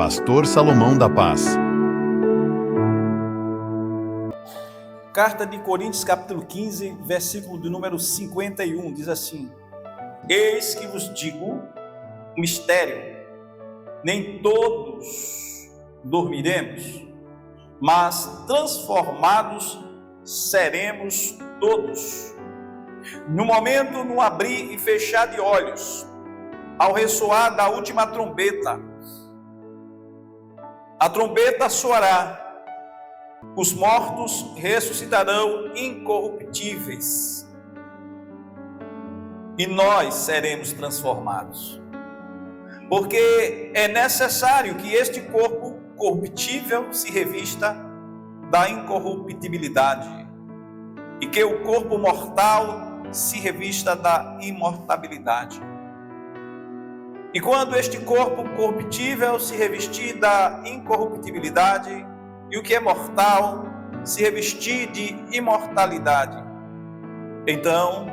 Pastor Salomão da Paz. Carta de Coríntios, capítulo 15, versículo de número 51, diz assim: Eis que vos digo um mistério, nem todos dormiremos, mas transformados seremos todos. No momento, no abrir e fechar de olhos, ao ressoar da última trombeta, a trombeta soará, os mortos ressuscitarão incorruptíveis, e nós seremos transformados. Porque é necessário que este corpo corruptível se revista da incorruptibilidade, e que o corpo mortal se revista da imortabilidade. E quando este corpo corruptível se revestir da incorruptibilidade, e o que é mortal se revestir de imortalidade, então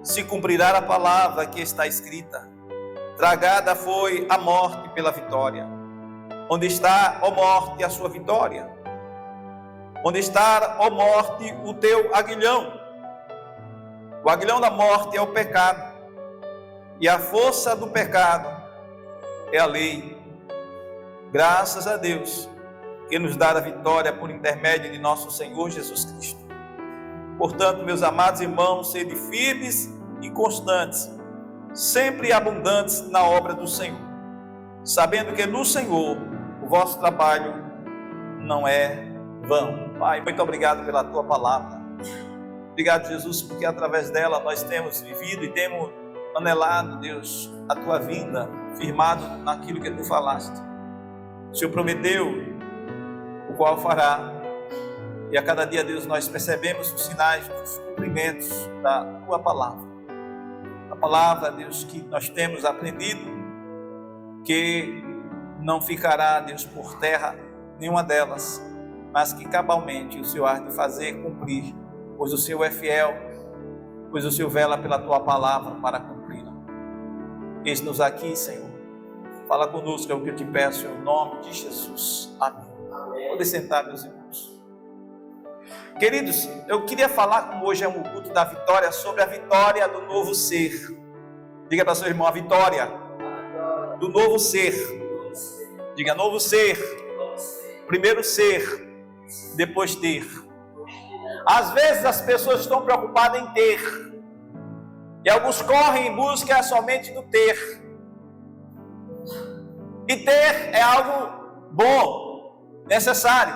se cumprirá a palavra que está escrita: tragada foi a morte pela vitória. Onde está, ó morte, a sua vitória? Onde está, ó morte, o teu aguilhão? O aguilhão da morte é o pecado, e a força do pecado é a lei. Graças a Deus que nos dá a vitória por intermédio de nosso Senhor Jesus Cristo. Portanto, meus amados irmãos, sede firmes e constantes, sempre abundantes na obra do Senhor, sabendo que no Senhor o vosso trabalho não é vão. Pai, muito obrigado pela tua palavra. Obrigado, Jesus, porque através dela nós temos vivido e temos anelado, Deus, a tua vinda, firmado naquilo que tu falaste. O Senhor prometeu, o qual fará. E a cada dia, Deus, nós percebemos os sinais dos cumprimentos da tua palavra. A palavra, Deus, que nós temos aprendido, que não ficará, Deus, por terra nenhuma delas, mas que cabalmente o Senhor há de fazer cumprir, pois o Senhor é fiel, pois o Senhor vela pela tua palavra para cumpri-la. Eis-nos aqui, Senhor. Fala conosco, é o que eu te peço, em nome de Jesus. Amém. Podem sentar, meus irmãos. Queridos, eu queria falar, como hoje é um culto da vitória, sobre a vitória do novo ser. Diga para seu irmão: a vitória do novo ser. Diga: novo ser. Primeiro ser, depois ter. Às vezes as pessoas estão preocupadas em ter, e alguns correm em busca somente do ter. E ter é algo bom, necessário,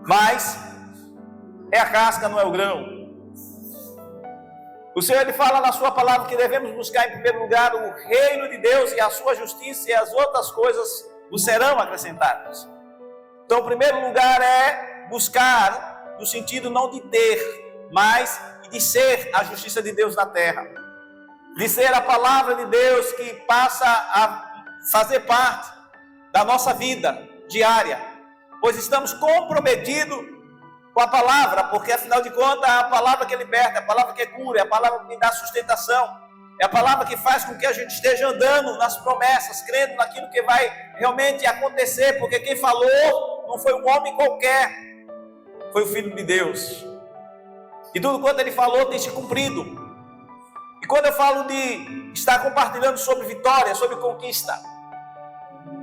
mas é a casca, não é o grão. O Senhor, Ele fala na sua palavra que devemos buscar em primeiro lugar o reino de Deus e a sua justiça, e as outras coisas nos serão acrescentadas. Então, o primeiro lugar é buscar no sentido não de ter, mas de ser a justiça de Deus na terra, de ser a palavra de Deus que passa a fazer parte da nossa vida diária, pois estamos comprometidos com a palavra, porque afinal de contas é a palavra que liberta, é a palavra que cura, é a palavra que dá sustentação, é a palavra que faz com que a gente esteja andando nas promessas, crendo naquilo que vai realmente acontecer, porque quem falou não foi um homem qualquer, foi o Filho de Deus. E tudo quanto ele falou tem se cumprido. E quando eu falo de estar compartilhando sobre vitória, sobre conquista,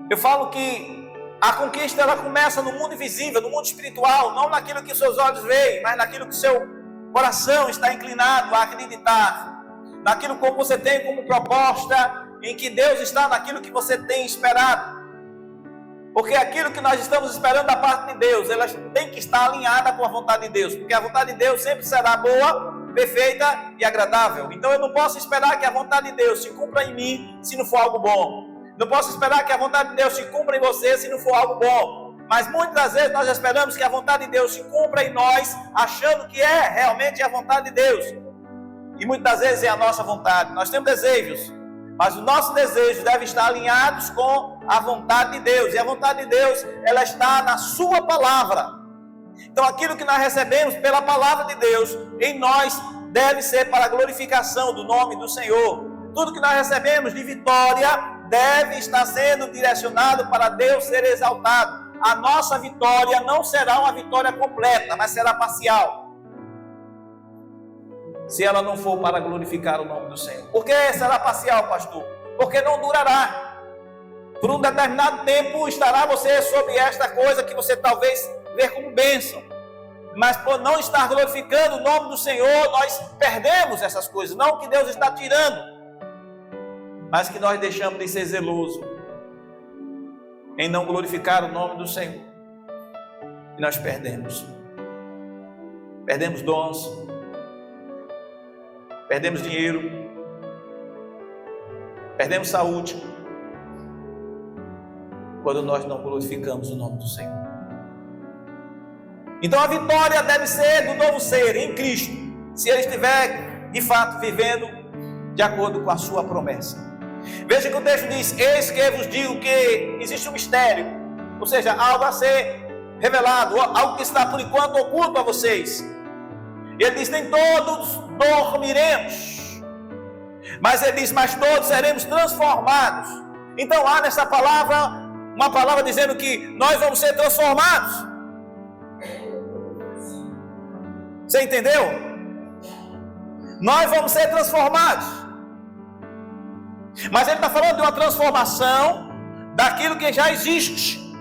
eu falo que a conquista ela começa no mundo invisível, no mundo espiritual, não naquilo que seus olhos veem, mas naquilo que seu coração está inclinado a acreditar, naquilo que você tem como proposta, em que Deus está naquilo que você tem esperado. Porque aquilo que nós estamos esperando da parte de Deus, ela tem que estar alinhada com a vontade de Deus, porque a vontade de Deus sempre será boa, perfeita e agradável. Então eu não posso esperar que a vontade de Deus se cumpra em mim se não for algo bom. Não posso esperar que a vontade de Deus se cumpra em você se não for algo bom. Mas muitas das vezes nós esperamos que a vontade de Deus se cumpra em nós, achando que é realmente a vontade de Deus. E muitas das vezes é a nossa vontade. Nós temos desejos, mas os nossos desejos devem estar alinhados com a vontade de Deus. E a vontade de Deus, ela está na sua palavra. Então aquilo que nós recebemos pela palavra de Deus, em nós, deve ser para a glorificação do nome do Senhor. Tudo que nós recebemos de vitória deve estar sendo direcionado para Deus ser exaltado. A nossa vitória não será uma vitória completa, mas será parcial. Se ela não for para glorificar o nome do Senhor. Por que será parcial, pastor? Porque não durará. Por um determinado tempo estará você sobre esta coisa que você talvez vê como bênção. Mas por não estar glorificando o nome do Senhor, nós perdemos essas coisas. Não que Deus está tirando, mas que nós deixamos de ser zelosos em não glorificar o nome do Senhor. E nós perdemos. Perdemos dons. Perdemos dinheiro. Perdemos saúde. Quando nós não glorificamos o nome do Senhor. Então a vitória deve ser do novo ser em Cristo, se ele estiver de fato vivendo de acordo com a sua promessa. Veja que o texto diz: eis que vos digo que existe um mistério, ou seja, algo a ser revelado, algo que está por enquanto oculto a vocês. Ele diz: nem todos dormiremos, mas ele diz: mas todos seremos transformados. Então há nessa palavra uma palavra dizendo que nós vamos ser transformados. Você entendeu? Nós vamos ser transformados. Mas ele está falando de uma transformação daquilo que já existe.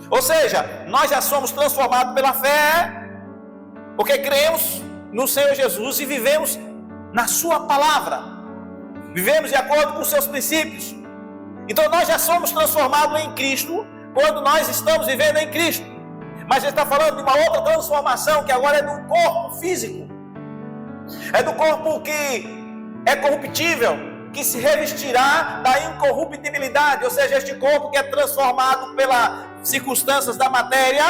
Ou seja, nós já somos transformados pela fé, porque cremos no Senhor Jesus e vivemos na sua palavra. Vivemos de acordo com os seus princípios. Então nós já somos transformados em Cristo quando nós estamos vivendo em Cristo. Mas ele está falando de uma outra transformação que agora é do corpo físico. É do corpo que é corruptível, que se revestirá da incorruptibilidade. Ou seja, este corpo que é transformado pelas circunstâncias da matéria,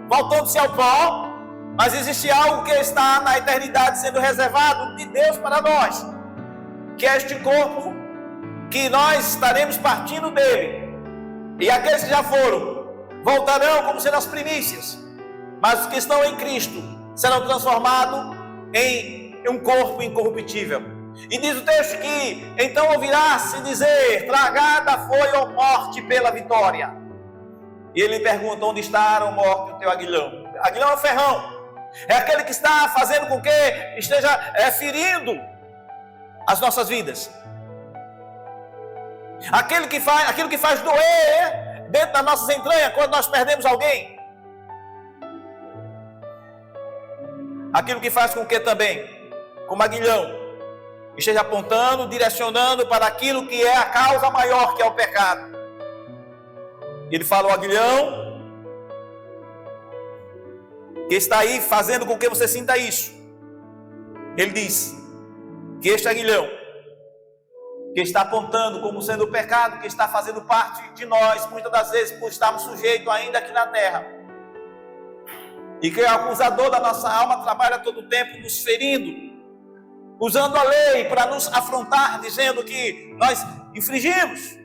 voltando-se ao pó. Mas existe algo que está na eternidade sendo reservado de Deus para nós, que é este corpo que nós estaremos partindo dele. E aqueles que já foram voltarão como sendo as primícias, mas os que estão em Cristo serão transformados em um corpo incorruptível. E diz o texto que então ouvirá-se dizer: tragada foi, ó morte, pela vitória. E ele pergunta: onde está, ó morte, o teu aguilhão? Aguilhão é o ferrão, é aquele que está fazendo com que esteja ferindo as nossas vidas, aquilo que faz doer dentro das nossas entranhas quando nós perdemos alguém. Aquilo que faz com que também, como aguilhão, esteja apontando, direcionando para aquilo que é a causa maior, que é o pecado. Ele fala: o aguilhão que está aí fazendo com que você sinta isso. Ele diz que este aguilhão que está apontando como sendo o pecado, que está fazendo parte de nós, muitas das vezes por estarmos sujeitos ainda aqui na terra, e que o acusador da nossa alma trabalha todo o tempo nos ferindo, usando a lei para nos afrontar, dizendo que nós infringimos,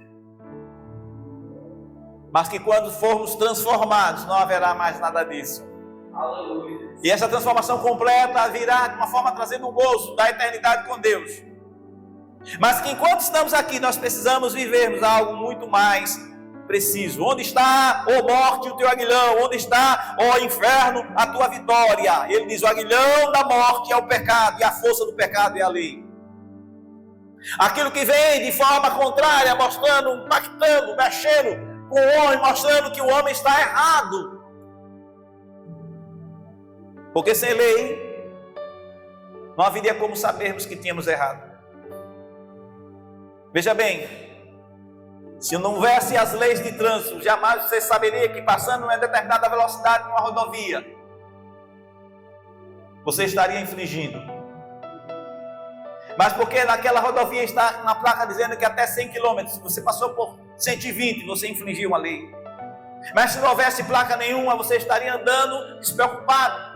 mas que quando formos transformados não haverá mais nada disso. Aleluia. E essa transformação completa virá de uma forma trazendo um gozo da eternidade com Deus. Mas que enquanto estamos aqui, nós precisamos vivermos algo muito mais preciso. Onde está, ó morte, o teu aguilhão? Onde está, ó inferno, a tua vitória? Ele diz: o aguilhão da morte é o pecado, e a força do pecado é a lei. Aquilo que vem de forma contrária, mostrando, impactando, mexendo com o homem, mostrando que o homem está errado. Porque sem lei, não haveria como sabermos que tínhamos errado. Veja bem, se não houvesse as leis de trânsito, jamais você saberia que passando uma determinada velocidade numa rodovia, você estaria infringindo. Mas porque naquela rodovia está na placa dizendo que até 100 km, se você passou por 120, você infringiu uma lei. Mas se não houvesse placa nenhuma, você estaria andando despreocupado.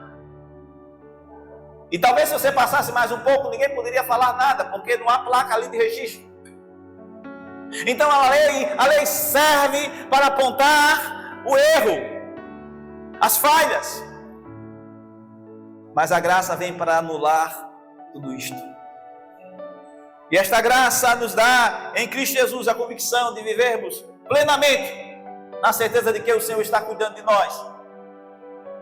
E talvez se você passasse mais um pouco, ninguém poderia falar nada, porque não há placa ali de registro. Então a lei serve para apontar o erro, as falhas. Mas a graça vem para anular tudo isto. E esta graça nos dá em Cristo Jesus a convicção de vivermos plenamente na certeza de que o Senhor está cuidando de nós.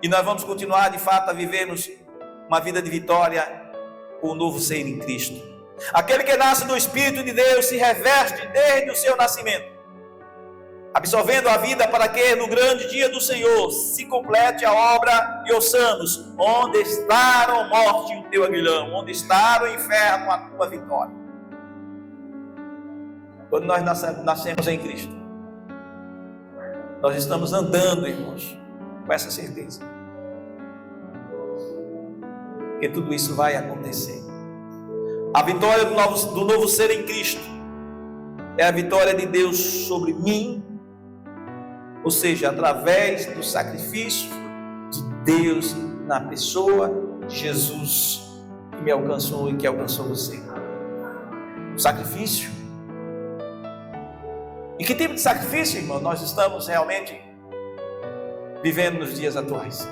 E nós vamos continuar de fato a vivermos uma vida de vitória com o novo ser em Cristo. Aquele que nasce do Espírito de Deus se reveste desde o seu nascimento, absorvendo a vida para que no grande dia do Senhor se complete a obra e ouçamos: onde está, ó morte, o teu aguilhão? Onde está o inferno, a tua vitória? Quando nós nascemos em Cristo, nós estamos andando, irmãos, com essa certeza que tudo isso vai acontecer. A vitória do novo ser em Cristo é a vitória de Deus sobre mim, ou seja, através do sacrifício de Deus na pessoa de Jesus, que me alcançou e que alcançou você. O sacrifício. E que tipo de sacrifício, irmão, nós estamos realmente vivendo nos dias atuais?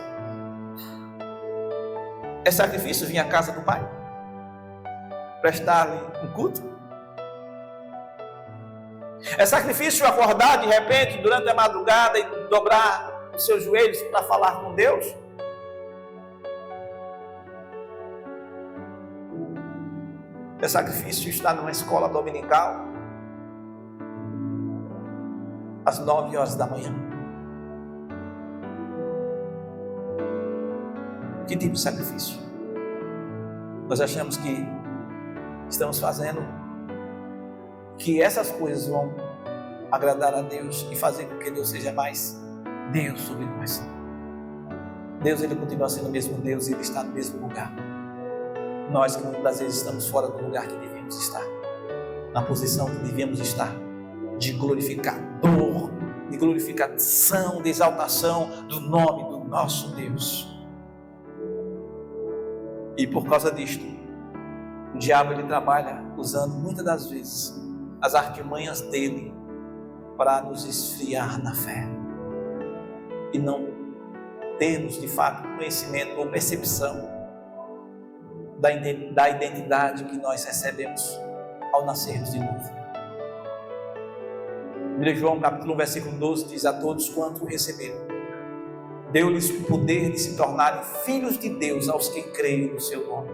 É sacrifício vir à casa do Pai? Prestar-lhe um culto? É sacrifício acordar de repente durante a madrugada e dobrar os seus joelhos para falar com Deus? É sacrifício estar numa escola dominical às 9 horas da manhã? Que tipo de sacrifício? Nós achamos que estamos fazendo, que essas coisas vão agradar a Deus e fazer com que Deus seja mais Deus sobre nós. Deus, Ele continua sendo o mesmo Deus, Ele está no mesmo lugar. Nós que muitas vezes estamos fora do lugar que devíamos estar, na posição que devíamos estar, de glorificador, de glorificação, de exaltação do nome do nosso Deus. E por causa disto, o diabo ele trabalha usando muitas das vezes as artimanhas dele para nos esfriar na fé e não termos de fato conhecimento ou percepção da identidade que nós recebemos ao nascermos de novo. 1 João capítulo 1, versículo 12 diz: a todos quanto receberam, deu-lhes o poder de se tornarem filhos de Deus aos que creem no seu nome.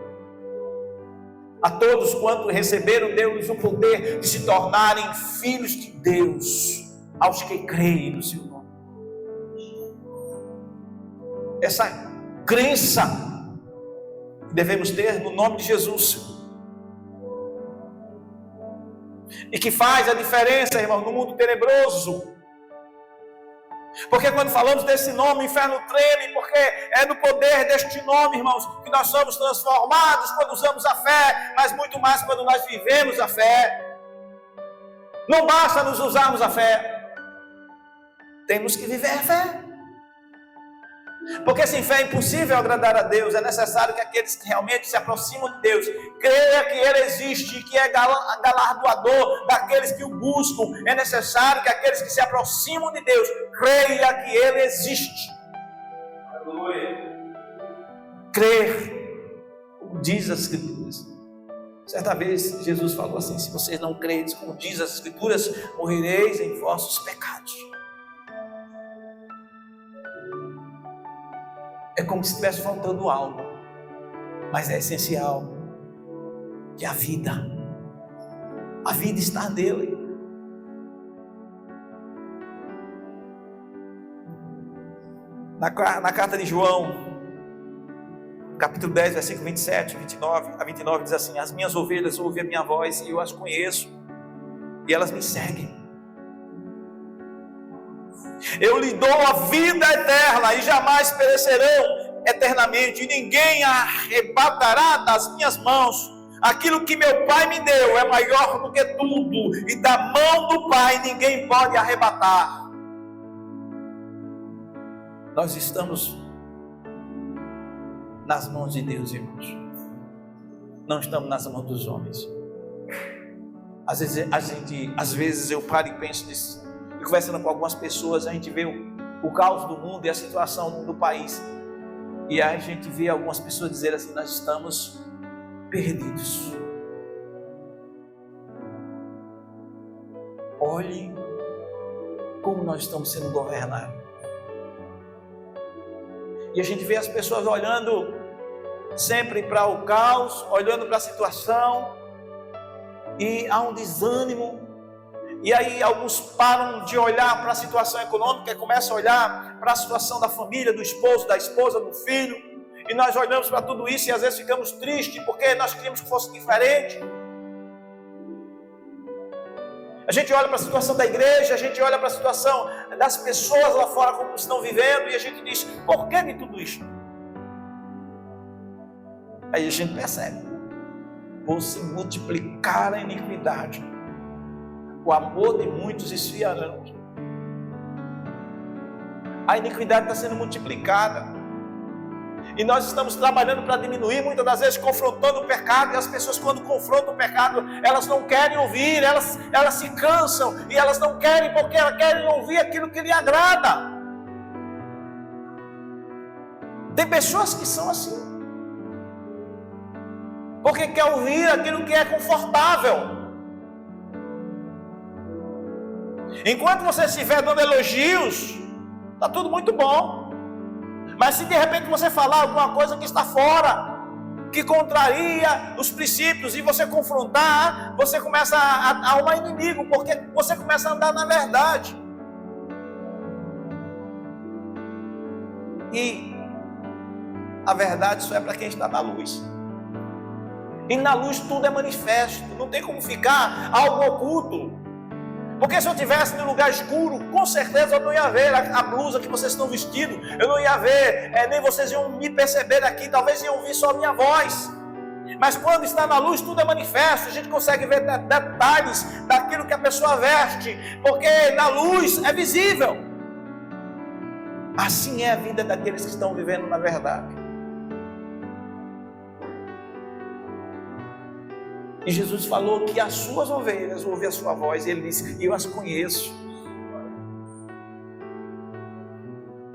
A todos quanto receberam, deu-lhes o poder de se tornarem filhos de Deus aos que creem no seu nome. Essa crença que devemos ter no nome de Jesus, e que faz a diferença, irmão, no mundo tenebroso. Porque quando falamos desse nome, o inferno treme, porque é no poder deste nome, irmãos, que nós somos transformados quando usamos a fé, mas muito mais quando nós vivemos a fé. Não basta nos usarmos a fé, temos que viver a fé. Porque sem fé é impossível agradar a Deus. É necessário que aqueles que realmente se aproximam de Deus creiam que Ele existe, que é galardoador daqueles que o buscam. É necessário que aqueles que se aproximam de Deus creiam que Ele existe. Aleluia. Crer, como diz as Escrituras. Certa vez Jesus falou assim: se vocês não creem, como diz as Escrituras, morrereis em vossos pecados. É como se estivesse faltando algo, mas é essencial que a vida está nele. Na carta de João, capítulo 10, versículo 27 a 29, diz assim: as minhas ovelhas ouvem a minha voz e eu as conheço, e elas me seguem. Eu lhe dou a vida eterna e jamais perecerão eternamente, e ninguém arrebatará das minhas mãos. Aquilo que meu Pai me deu é maior do que tudo, e da mão do Pai ninguém pode arrebatar. Nós estamos nas mãos de Deus, irmãos. Não estamos nas mãos dos homens. Às vezes eu paro e penso nisso. E conversando com algumas pessoas, a gente vê o caos do mundo e a situação do país. E aí a gente vê algumas pessoas dizer assim: nós estamos perdidos. olhe como nós estamos sendo governados. E a gente vê as pessoas olhando sempre para o caos, olhando para a situação, e há um desânimo. E aí alguns param de olhar para a situação econômica e começam a olhar para a situação da família, do esposo, da esposa, do filho. E nós olhamos para tudo isso e às vezes ficamos tristes porque nós queríamos que fosse diferente. A gente olha para a situação da igreja, a gente olha para a situação das pessoas lá fora como estão vivendo e a gente diz, por que de tudo isso? Aí a gente percebe, por se multiplicar a iniquidade, o amor de muitos esfriarão. A iniquidade está sendo multiplicada. E nós estamos trabalhando para diminuir, muitas das vezes confrontando o pecado. E as pessoas, quando confrontam o pecado, elas não querem ouvir, elas se cansam. E elas não querem porque elas querem ouvir aquilo que lhe agrada. Tem pessoas que são assim, porque quer ouvir aquilo que é confortável. Enquanto você estiver dando elogios, está tudo muito bom. Mas se de repente você falar alguma coisa que está fora, que contraria os princípios, e você confrontar, você começa a arrumar inimigo, porque você começa a andar na verdade. E a verdade só é para quem está na luz. E na luz tudo é manifesto, não tem como ficar algo oculto. Porque se eu estivesse no lugar escuro, com certeza eu não ia ver a blusa que vocês estão vestindo, eu não ia ver, nem vocês iam me perceber aqui, talvez iam ouvir só a minha voz. Mas quando está na luz, tudo é manifesto, a gente consegue ver detalhes daquilo que a pessoa veste, porque na luz é visível. Assim é a vida daqueles que estão vivendo na verdade. E Jesus falou que as suas ovelhas ouvem a sua voz, e ele disse, eu as conheço.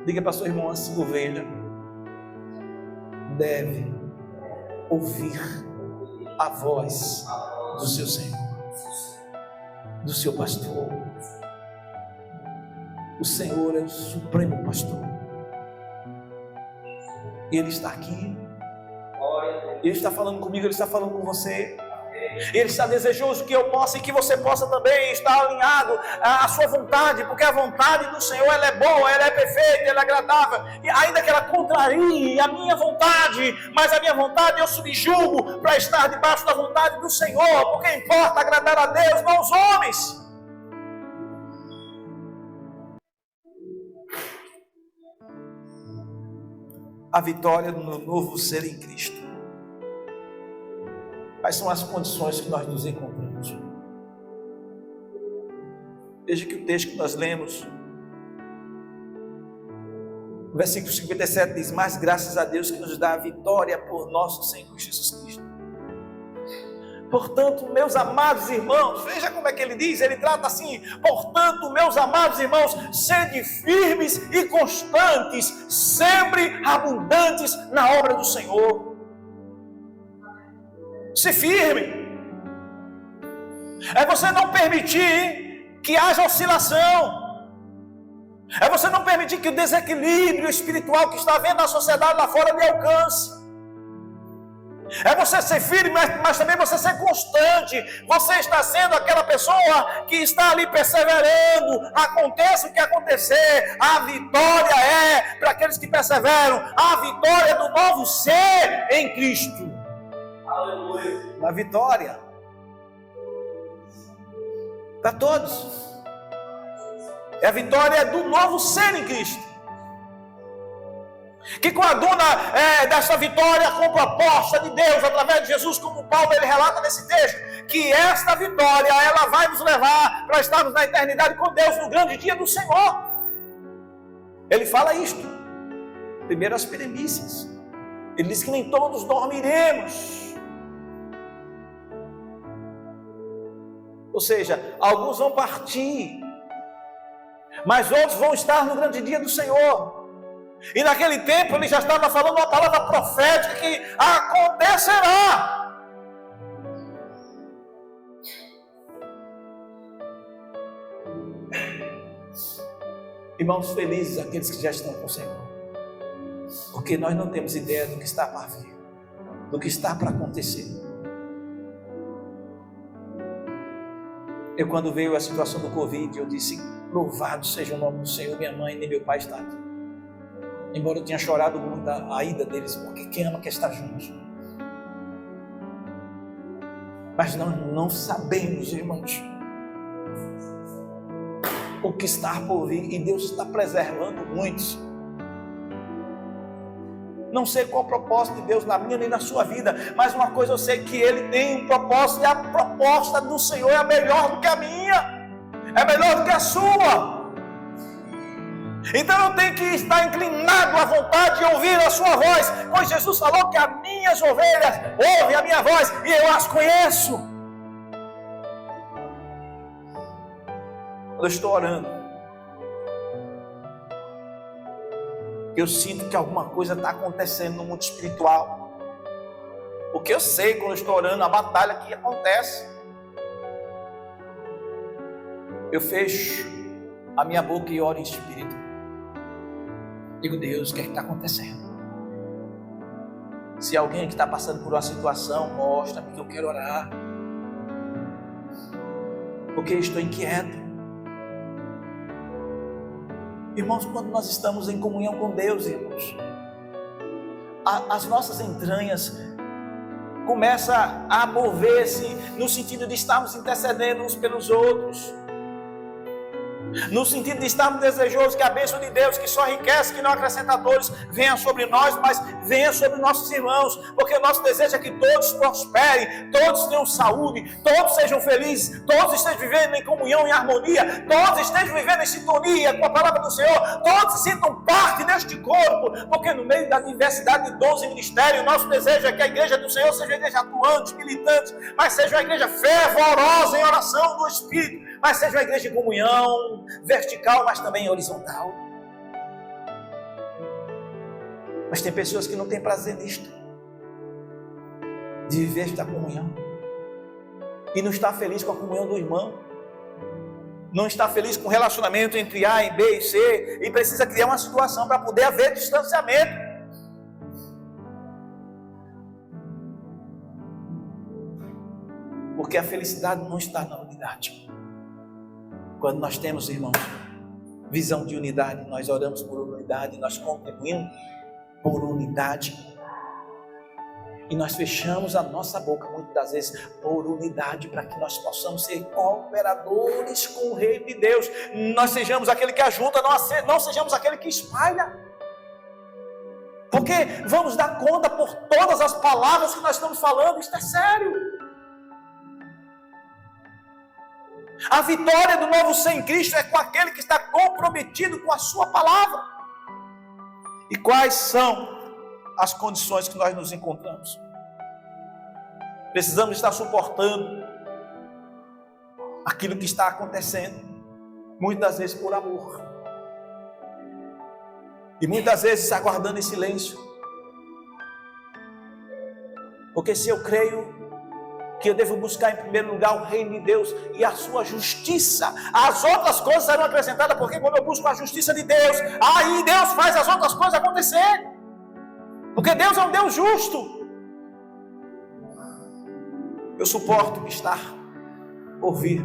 Diga para seu irmão assim, ovelha deve ouvir a voz do seu Senhor, do seu pastor. O Senhor é o supremo pastor. Ele está aqui, Ele está falando comigo, Ele está falando com você. Ele está desejoso que eu possa e que você possa também estar alinhado à sua vontade, porque a vontade do Senhor ela é boa, ela é perfeita, ela é agradável, e ainda que ela contrarie a minha vontade, mas a minha vontade eu subjugo para estar debaixo da vontade do Senhor, porque importa agradar a Deus, não aos homens. A vitória do novo ser em Cristo. Quais são as condições que nós nos encontramos? Veja que o texto que nós lemos, o versículo 57 diz, mas graças a Deus que nos dá a vitória por nosso Senhor Jesus Cristo. Portanto, meus amados irmãos, veja como é que ele diz, ele trata assim, portanto, meus amados irmãos, sede firmes e constantes, sempre abundantes na obra do Senhor. Ser firme é você não permitir que haja oscilação, é você não permitir que o desequilíbrio espiritual que está havendo na sociedade lá fora lhe alcance. É você ser firme, mas também você ser constante. Você está sendo aquela pessoa que está ali perseverando, aconteça o que acontecer. A vitória é para aqueles que perseveram, a vitória do novo ser em Cristo. Aleluia. A vitória para todos é a vitória do novo ser em Cristo, que coaduna dessa vitória com a proposta de Deus através de Jesus, como Paulo ele relata nesse texto, que esta vitória ela vai nos levar para estarmos na eternidade com Deus no grande dia do Senhor. Ele fala isto primeiro às primícias, ele diz que nem todos dormiremos. Ou seja, alguns vão partir, mas outros vão estar no grande dia do Senhor. E naquele tempo ele já estava falando uma palavra profética que acontecerá. Irmãos, felizes aqueles que já estão com o Senhor, porque nós não temos ideia do que está para vir, do que está para acontecer. Eu, quando veio a situação do Covid, eu disse: louvado seja o nome do Senhor, minha mãe nem meu pai está aqui. Embora eu tenha chorado muito a ida deles, porque quem ama quer estar junto. Mas nós não sabemos, irmãos, o que está por vir, e Deus está preservando muitos. Não sei qual é o propósito de Deus na minha nem na sua vida, mas uma coisa eu sei, que Ele tem um propósito, e a proposta do Senhor é melhor do que a minha, é melhor do que a sua. Então eu tenho que estar inclinado à vontade de ouvir a sua voz, pois Jesus falou que as minhas ovelhas ouvem a minha voz e eu as conheço. Eu estou orando, eu sinto que alguma coisa está acontecendo no mundo espiritual, porque eu sei, quando eu estou orando, a batalha que acontece. Eu fecho a minha boca e oro em espírito. Digo: Deus, o que é que está acontecendo? Se alguém que está passando por uma situação, mostra-me, que eu quero orar, porque eu estou inquieto. Irmãos, quando nós estamos em comunhão com Deus, irmãos, as nossas entranhas começam a mover-se no sentido de estarmos intercedendo uns pelos outros, no sentido de estarmos desejosos que a bênção de Deus, que só enriquece, que não acrescenta dores, venha sobre nós, mas venha sobre nossos irmãos, porque o nosso desejo é que todos prosperem, todos tenham saúde, todos sejam felizes, todos estejam vivendo em comunhão, em harmonia, todos estejam vivendo em sintonia com a palavra do Senhor, todos se sintam parte deste corpo, porque no meio da diversidade de dons e ministérios, o nosso desejo é que a igreja do Senhor seja uma igreja atuante, militante, mas seja uma igreja fervorosa em oração do Espírito, mas seja uma igreja de comunhão, vertical, mas também horizontal. Mas tem pessoas que não têm prazer nisto, de viver esta comunhão, e não está feliz com a comunhão do irmão, não está feliz com o relacionamento entre A e B e C, e precisa criar uma situação para poder haver distanciamento. Porque a felicidade não está na unidade. Quando nós temos, irmãos, visão de unidade, nós oramos por unidade, nós contribuímos por unidade, e nós fechamos a nossa boca muitas das vezes por unidade, para que nós possamos ser cooperadores com o Reino de Deus. Nós sejamos aquele que ajunta, não sejamos aquele que espalha, porque vamos dar conta por todas as palavras que nós estamos falando. Isto é sério. A vitória do novo ser em Cristo é com aquele que está comprometido com a sua palavra. E quais são as condições que nós nos encontramos? Precisamos estar suportando aquilo que está acontecendo, muitas vezes por amor, e muitas vezes aguardando em silêncio, porque se eu creio que eu devo buscar em primeiro lugar o reino de Deus e a sua justiça, as outras coisas serão acrescentadas, porque quando eu busco a justiça de Deus, aí Deus faz as outras coisas acontecer, porque Deus é um Deus justo. Eu suporto estar por vir,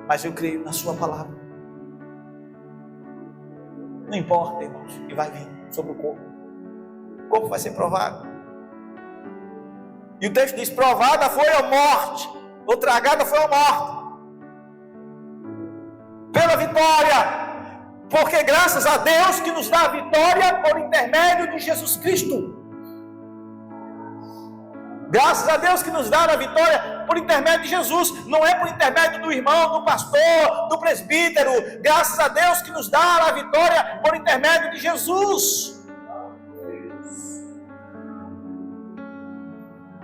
mas eu creio na sua palavra. Não importa, irmãos, que vai vir sobre o corpo vai ser provado. E o texto diz: provada foi a morte, ou tragada foi a morte, pela vitória, porque graças a Deus que nos dá a vitória por intermédio de Jesus Cristo. Graças a Deus que nos dá a vitória por intermédio de Jesus, não é por intermédio do irmão, do pastor, do presbítero. Graças a Deus que nos dá a vitória por intermédio de Jesus.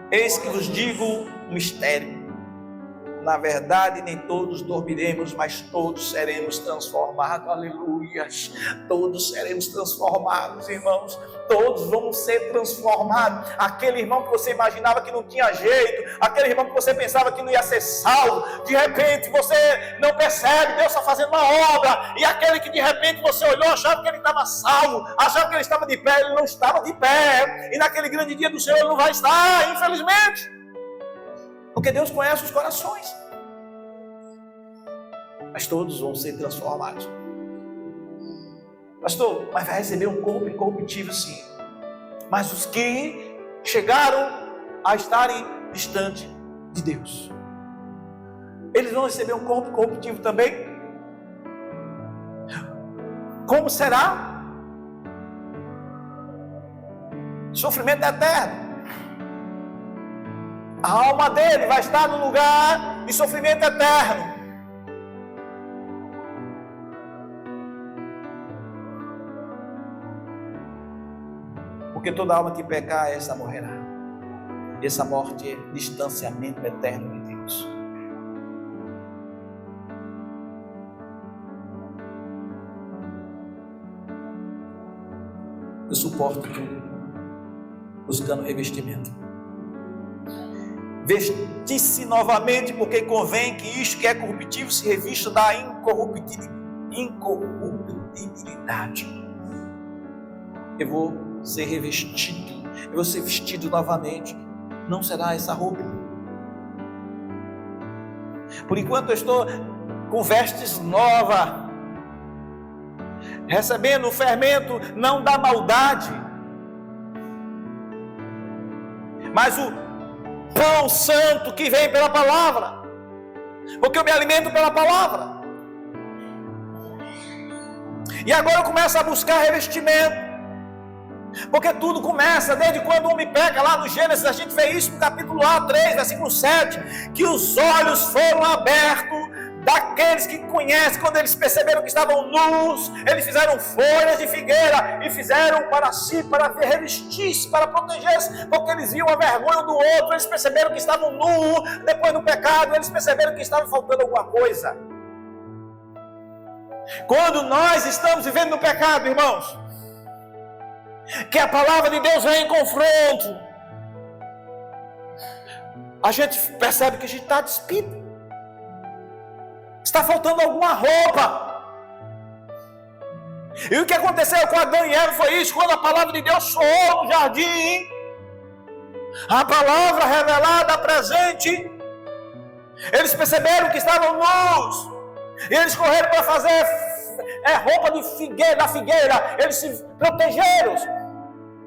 Eis que vos digo um mistério: Na verdade, nem todos dormiremos, mas todos seremos transformados. Aleluia! Todos seremos transformados, irmãos. Todos vamos ser transformados. Aquele irmão que você imaginava que não tinha jeito, aquele irmão que você pensava que não ia ser salvo, de repente você não percebe, Deus está fazendo uma obra. E aquele que de repente você olhou, achava que ele estava salvo, achava que ele estava de pé, ele não estava de pé. E naquele grande dia do Senhor ele não vai estar, infelizmente. Porque Deus conhece os corações. Mas todos vão ser transformados. Pastor, mas vai receber um corpo incorruptível, sim. Mas os que chegaram a estarem distantes de Deus, eles vão receber um corpo incorruptível também? Como será? Sofrimento eterno. A alma dele vai estar no lugar de sofrimento eterno. Porque toda alma que pecar, essa morrerá. E essa morte é distanciamento eterno de Deus. Eu suporto tudo, buscando revestimento. Vestir-se novamente, porque convém que isto que é corruptível se revista da incorruptibilidade. Eu vou ser revestido, eu vou ser vestido novamente. Não será essa roupa. Por enquanto eu estou com vestes novas, recebendo o fermento não da maldade, mas o pão santo que vem pela palavra, porque eu me alimento pela palavra. E agora eu começo a buscar revestimento, porque tudo começa desde quando o homem peca. Lá no Gênesis a gente vê isso no capítulo 3, versículo 7, que os olhos foram abertos daqueles que conhecem. Quando eles perceberam que estavam nus, eles fizeram folhas de figueira e fizeram para si, para revestir-se, para proteger-se, porque eles viam a vergonha do outro. Eles perceberam que estavam nus. Depois do pecado, eles perceberam que estava faltando alguma coisa. Quando nós estamos vivendo no pecado, irmãos, que a palavra de Deus vem em confronto, a gente percebe que a gente está despido. Está faltando alguma roupa. E o que aconteceu com Adão e Eva foi isso. Quando a palavra de Deus soou no jardim, a palavra revelada, presente, eles perceberam que estavam nus, e eles correram para fazer roupa de figueira, da figueira. Eles se protegeram,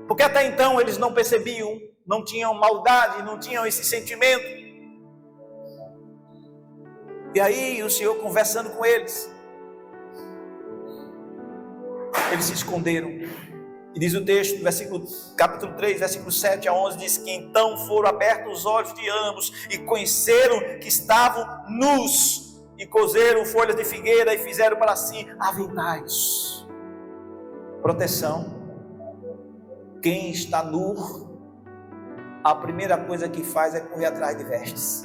porque até então eles não percebiam, não tinham maldade, não tinham esse sentimento. E aí o Senhor conversando com eles, eles se esconderam. E diz o texto, capítulo 3, versículo 7 a 11, diz que então foram abertos os olhos de ambos e conheceram que estavam nus, e coseram folhas de figueira e fizeram para si aventais. Proteção. Quem está nu, a primeira coisa que faz é correr atrás de vestes.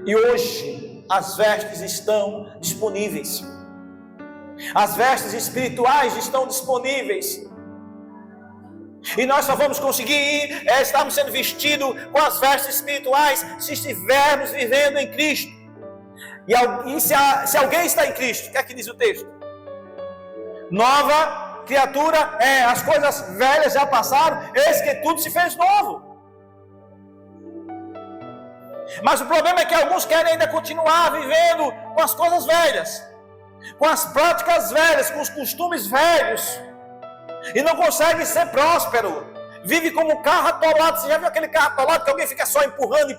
E hoje as vestes estão disponíveis. As vestes espirituais estão disponíveis. E nós só vamos conseguir estarmos sendo vestidos com as vestes espirituais se estivermos vivendo em Cristo. E se alguém está em Cristo, o que é que diz o texto? Nova criatura as coisas velhas já passaram, eis que tudo se fez novo. Mas o problema é que alguns querem ainda continuar vivendo com as coisas velhas, com as práticas velhas, com os costumes velhos, e não conseguem ser próspero. Vive como um carro atolado. Você já viu aquele carro atolado que alguém fica só empurrando,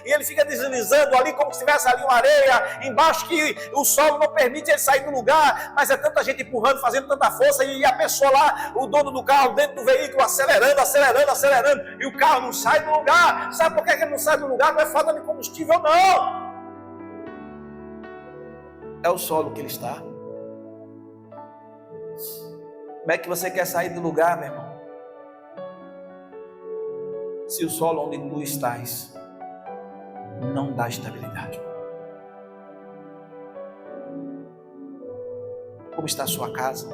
e ele fica deslizando ali como se tivesse ali uma areia embaixo, que o solo não permite ele sair do lugar, mas é tanta gente empurrando, fazendo tanta força, e a pessoa lá, o dono do carro dentro do veículo, acelerando, e o carro não sai do lugar. Sabe por que ele não sai do lugar? Não é falta de combustível, não. É o solo que ele está. Como é que você quer sair do lugar, meu irmão, se o solo onde tu estás não dá estabilidade. Como está a sua casa?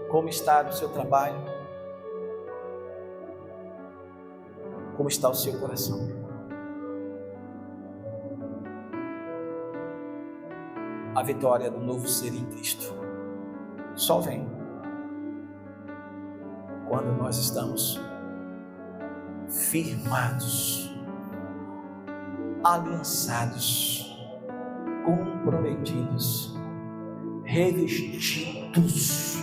Como está o seu trabalho? Como está o seu coração? A vitória do novo ser em Cristo só vem quando nós estamos firmados, aliançados, comprometidos, revestidos.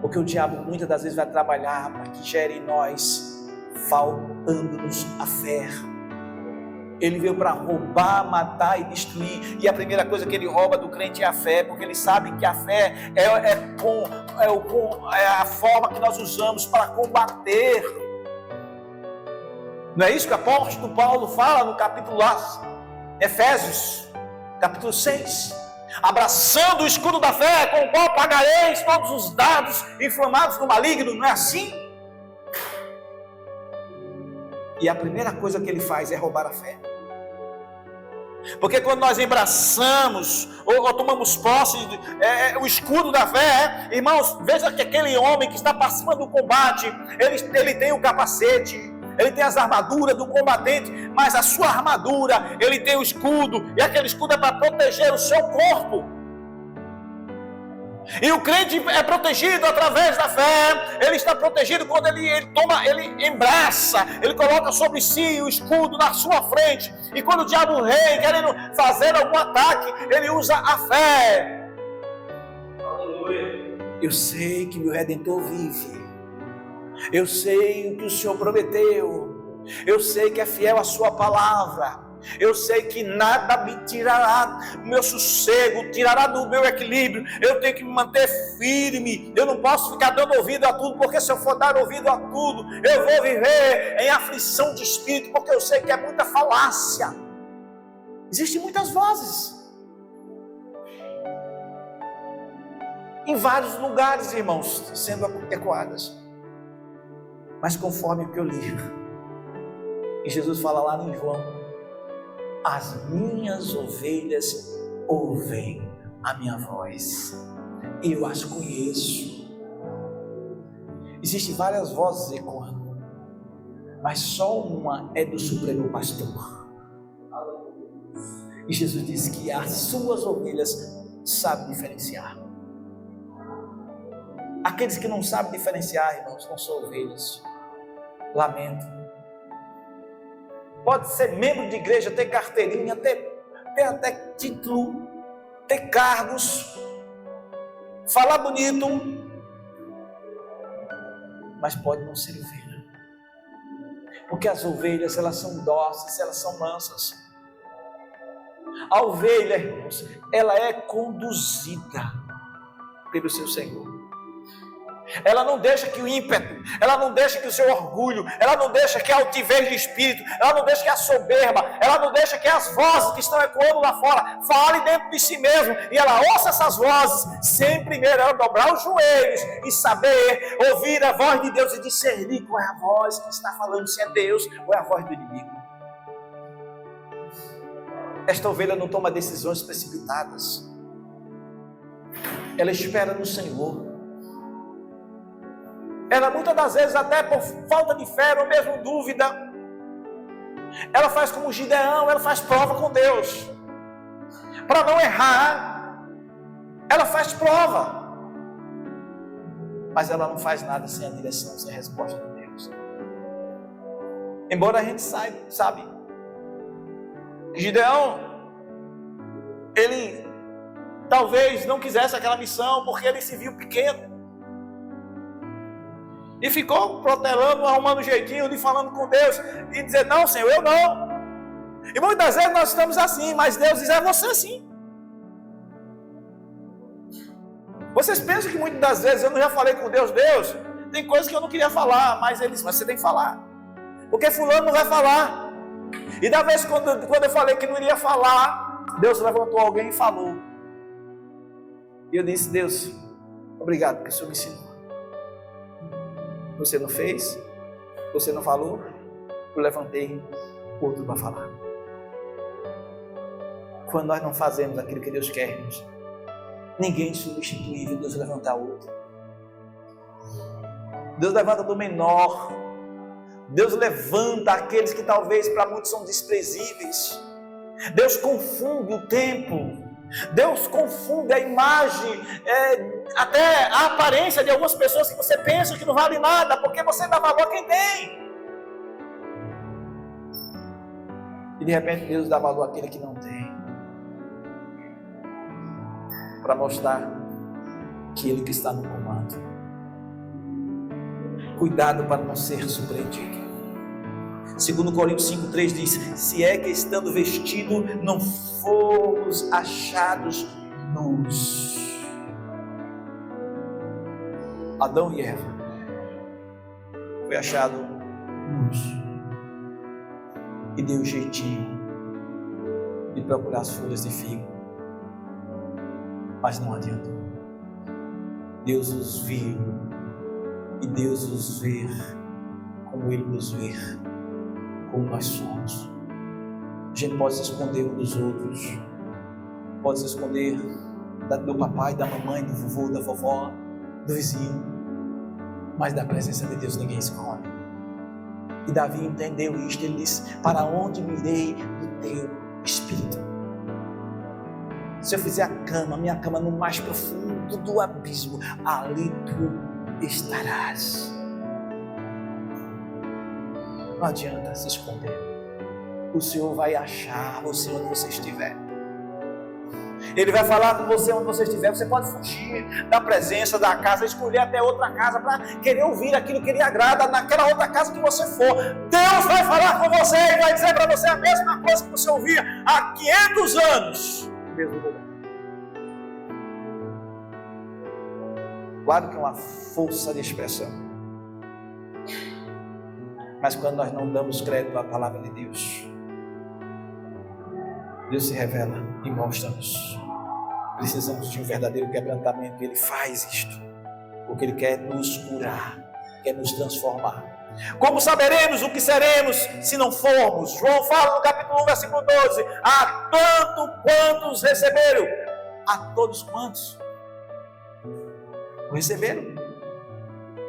Porque o diabo muitas das vezes vai trabalhar para que gere em nós, faltando-nos a fé. Ele veio para roubar, matar e destruir. E a primeira coisa que ele rouba do crente é a fé, porque ele sabe que a fé é a forma que nós usamos para combater. Não é isso que o apóstolo Paulo fala no capítulo Efésios, capítulo 6? Abraçando o escudo da fé, com o qual pagareis todos os dados inflamados do maligno. Não é assim? E a primeira coisa que ele faz é roubar a fé. Porque quando nós abraçamos ou tomamos posse o escudo da fé, irmãos, veja que aquele homem que está participando do combate, ele tem o capacete, ele tem as armaduras do combatente, mas a sua armadura, ele tem o escudo, e aquele escudo é para proteger o seu corpo. E o crente é protegido através da fé. Ele está protegido quando ele embraça, ele coloca sobre si o escudo na sua frente. E quando o diabo vem querendo fazer algum ataque, ele usa a fé. Eu sei que meu Redentor vive. Eu sei o que o Senhor prometeu. Eu sei que é fiel a sua palavra. Eu sei que nada me tirará do meu sossego, tirará do meu equilíbrio. Eu tenho que me manter firme. Eu não posso ficar dando ouvido a tudo, porque se eu for dar ouvido a tudo, eu vou viver em aflição de espírito, porque eu sei que é muita falácia. Existem muitas vozes em vários lugares, irmãos, sendo ecoadas. Mas conforme o que eu li, e Jesus fala lá em João: as minhas ovelhas ouvem a minha voz, e eu as conheço. Existem várias vozes ecoando, mas só uma é do Supremo Pastor. E Jesus disse que as suas ovelhas sabem diferenciar. Aqueles que não sabem diferenciar, irmãos, não são ovelhas. Lamento. Pode ser membro de igreja, ter carteirinha, ter até título, ter cargos, falar bonito, mas pode não ser ovelha. Porque as ovelhas, elas são dóceis, elas são mansas. A ovelha, irmãos, ela é conduzida pelo seu Senhor. Ela não deixa que o ímpeto, ela não deixa que o seu orgulho, ela não deixa que a altivez de espírito, ela não deixa que a soberba, ela não deixa que as vozes que estão ecoando lá fora falem dentro de si mesmo, e ela ouça essas vozes, sem primeiro ela dobrar os joelhos e saber ouvir a voz de Deus e discernir qual é a voz que está falando, se é Deus ou é a voz do inimigo. Esta ovelha não toma decisões precipitadas, ela espera no Senhor. Ela muitas das vezes, até por falta de fé ou mesmo dúvida, ela faz como Gideão, ela faz prova com Deus. Para não errar, ela faz prova. Mas ela não faz nada sem a direção, sem a resposta de Deus. Embora a gente sabe, Gideão, ele talvez não quisesse aquela missão, porque ele se viu pequeno. E ficou protelando, arrumando um jeitinho de falando com Deus. E dizer, não Senhor, eu não. E muitas vezes nós estamos assim, mas Deus diz, é você sim. Vocês pensam que muitas das vezes eu não já falei com Deus, Deus, tem coisas que eu não queria falar, mas Ele disse, mas você tem que falar. Porque fulano não vai falar. E da vez quando eu falei que não iria falar, Deus levantou alguém e falou. E eu disse, Deus, obrigado, porque o Senhor me ensinou. Você não fez, você não falou, eu levantei outro para falar. Quando nós não fazemos aquilo que Deus quer, irmãos, ninguém é substituível, Deus levanta outro. Deus levanta do menor. Deus levanta aqueles que talvez para muitos são desprezíveis. Deus confunde o tempo. Deus confunde a imagem, até a aparência de algumas pessoas que você pensa que não vale nada, porque você dá valor a quem tem. E de repente Deus dá valor àquele que não tem, para mostrar que Ele que está no comando. Cuidado para não ser surpreendido. 2 Coríntios 5,3 diz: se é que estando vestido não fomos achados nus. Adão e Eva foi achado nus e deu um jeitinho de procurar as folhas de figo, mas não adiantou. Deus os viu e Deus os vê como Ele nos vê, como nós somos. A gente pode se esconder um dos outros, pode se esconder do papai, da mamãe, do vovô, da vovó, do vizinho, mas da presença de Deus ninguém esconde. E Davi entendeu isto. Ele disse: para onde me irei do teu Espírito? Se eu fizer a cama, minha cama no mais profundo do abismo, ali tu estarás. Não adianta se esconder. O Senhor vai achar você onde você estiver. Ele vai falar com você onde você estiver. Você pode fugir da presença da casa, escolher até outra casa para querer ouvir aquilo que lhe agrada naquela outra casa que você for. Deus vai falar com você e vai dizer para você a mesma coisa que você ouvia há 500 anos. Claro que é uma força de expressão. Mas quando nós não damos crédito à palavra de Deus, Deus se revela e mostra-nos. Precisamos de um verdadeiro quebrantamento. Ele faz isto porque Ele quer nos curar, quer nos transformar. Como saberemos o que seremos se não formos? João fala no capítulo 1, versículo 12: a tanto quantos receberam, a todos quantos o receberam,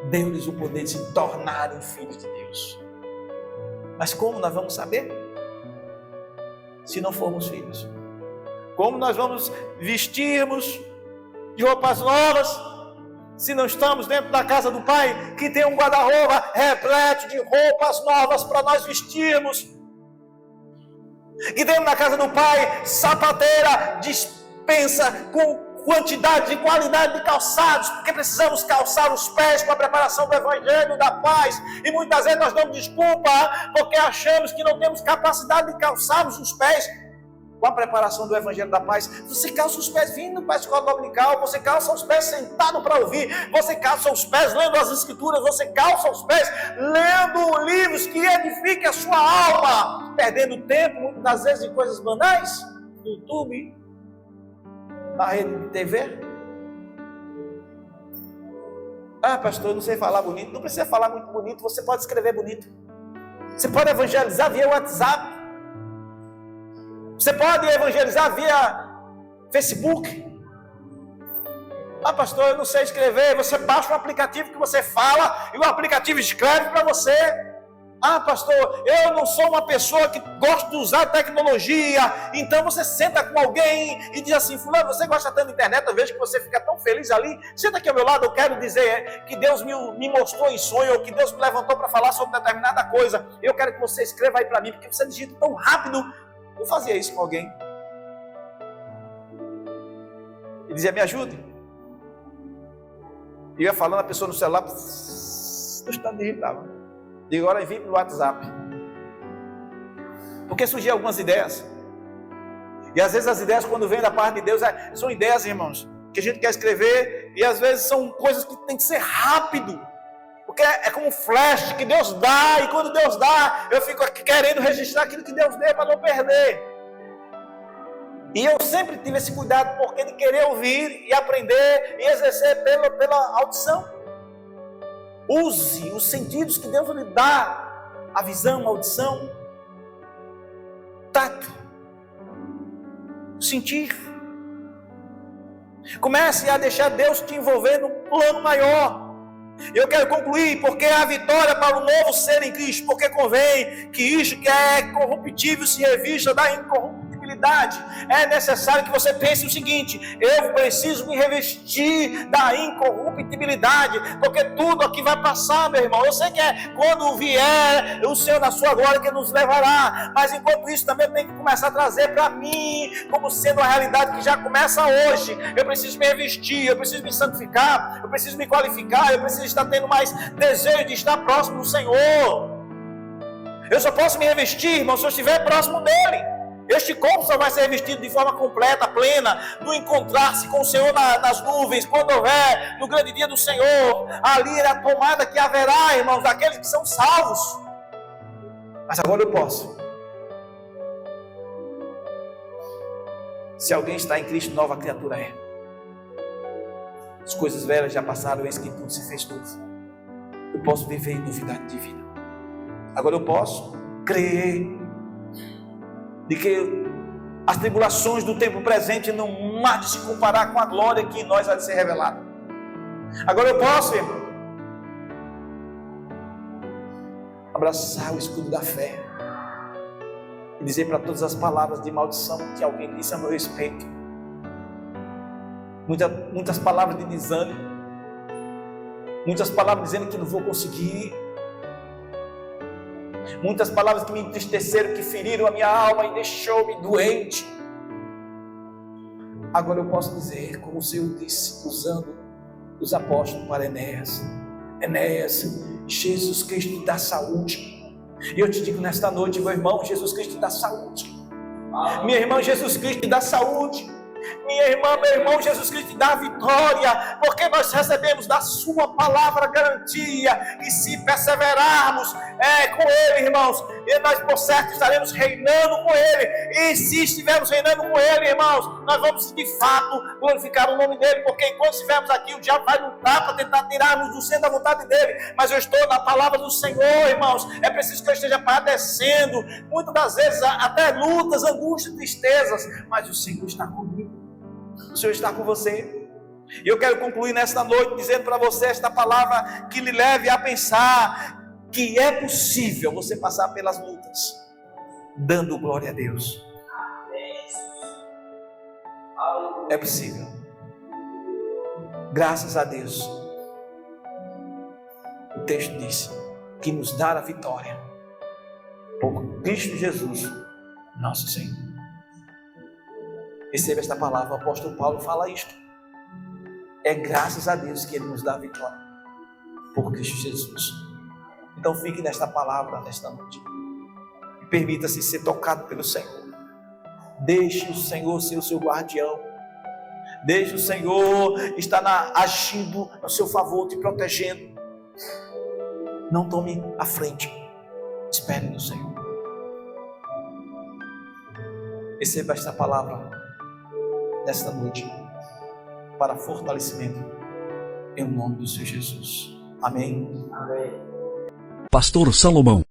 deu-lhes o poder de se tornarem filhos de Deus. Mas como nós vamos saber se não formos filhos? Como nós vamos vestirmos de roupas novas se não estamos dentro da casa do Pai, que tem um guarda-roupa repleto de roupas novas para nós vestirmos? Que tem na casa do Pai sapateira, dispensa com quantidade e qualidade de calçados, porque precisamos calçar os pés com a preparação do Evangelho da paz, e muitas vezes nós damos desculpa porque achamos que não temos capacidade de calçarmos os pés com a preparação do Evangelho da paz. Você calça os pés vindo para a escola dominical, você calça os pés sentado para ouvir, você calça os pés lendo as Escrituras, você calça os pés lendo livros que edifiquem a sua alma, perdendo tempo muitas vezes em coisas banais, no YouTube, na rede de TV. Ah, pastor, eu não sei falar bonito. Não precisa falar muito bonito, você pode escrever bonito. Você pode evangelizar via WhatsApp. Você pode evangelizar via Facebook. Ah, pastor, eu não sei escrever. Você baixa um aplicativo que você fala e o aplicativo escreve para você. Ah, pastor, eu não sou uma pessoa que gosta de usar tecnologia. Então você senta com alguém e diz assim: fulano, você gosta tanto da internet, eu vejo que você fica tão feliz ali. Senta aqui ao meu lado, eu quero dizer que Deus me mostrou em sonho, ou que Deus me levantou para falar sobre determinada coisa. Eu quero que você escreva aí para mim, porque você digita tão rápido. Eu fazia isso com alguém. Ele dizia: me ajude. Eu ia falando, a pessoa no celular, no estado digitava. Digo: agora envie pelo WhatsApp. Porque surgiam algumas ideias. E às vezes as ideias, quando vêm da parte de Deus, são ideias, irmãos, que a gente quer escrever, e às vezes são coisas que tem que ser rápido. Porque é como um flash que Deus dá, e quando Deus dá, eu fico aqui querendo registrar aquilo que Deus deu para não perder. E eu sempre tive esse cuidado, porque de querer ouvir e aprender e exercer pela audição. Use os sentidos que Deus lhe dá: a visão, a audição, tato, sentir. Comece a deixar Deus te envolver num plano maior. Eu quero concluir, porque a vitória para o novo ser em Cristo, porque convém que isto que é corruptível se revista da incorruptibilidade. É necessário que você pense o seguinte: eu preciso me revestir da incorruptibilidade, porque tudo aqui vai passar, meu irmão. Eu sei que quando vier o Senhor na sua glória que nos levará, mas enquanto isso também tem que começar a trazer para mim como sendo uma realidade que já começa hoje. Eu preciso me revestir, eu preciso me santificar, eu preciso me qualificar, eu preciso estar tendo mais desejo de estar próximo do Senhor. Eu só posso me revestir, irmão, se eu estiver próximo dele. Este corpo só vai ser revestido de forma completa, plena, no encontrar-se com o Senhor nas nuvens, quando houver no grande dia do Senhor. Ali é a tomada que haverá, irmãos, daqueles que são salvos. Mas agora eu posso. Se alguém está em Cristo, nova criatura é. As coisas velhas já passaram, eis que tudo se fez novo. Eu posso viver em novidade de vida. Agora eu posso crer de que as tribulações do tempo presente não há de se comparar com a glória que em nós há de ser revelada. Agora eu posso, irmão, abraçar o escudo da fé e dizer para todas as palavras de maldição que alguém disse a meu respeito, muitas palavras de desânimo, muitas palavras dizendo que não vou conseguir, muitas palavras que me entristeceram, que feriram a minha alma e deixou-me doente. Agora eu posso dizer, como o Senhor disse, usando os apóstolos para Enéas: Enéas, Jesus Cristo dá saúde. E eu te digo nesta noite, meu irmão, Jesus Cristo dá saúde. Minha irmã, Jesus Cristo dá saúde. Minha irmã, meu irmão, Jesus Cristo dá vitória, porque nós recebemos da sua palavra garantia, e se perseverarmos com Ele, irmãos, e nós por certo estaremos reinando com Ele. E se estivermos reinando com Ele, irmãos, nós vamos de fato glorificar o nome dEle, porque enquanto estivermos aqui, o diabo vai lutar para tentar tirarmos do centro da vontade dEle. Mas eu estou na palavra do Senhor, irmãos. É preciso que eu esteja padecendo, muitas das vezes até lutas, angústias, tristezas, mas o Senhor está comigo. O Senhor está com você. E eu quero concluir nesta noite dizendo para você esta palavra que lhe leve a pensar que é possível você passar pelas lutas dando glória a Deus. É possível. Graças a Deus. O texto diz que nos dá a vitória por Cristo Jesus, nosso Senhor. Receba esta palavra, o apóstolo Paulo fala isto. É graças a Deus que Ele nos dá a vitória por Cristo Jesus. Então fique nesta palavra, nesta noite, e permita-se ser tocado pelo Senhor. Deixe o Senhor ser o seu guardião. Deixe o Senhor estar agindo a seu favor, te protegendo. Não tome a frente. Espere no Senhor. Receba esta palavra nesta noite, para fortalecimento, em nome do Senhor Jesus. Amém. Pastor Salomão.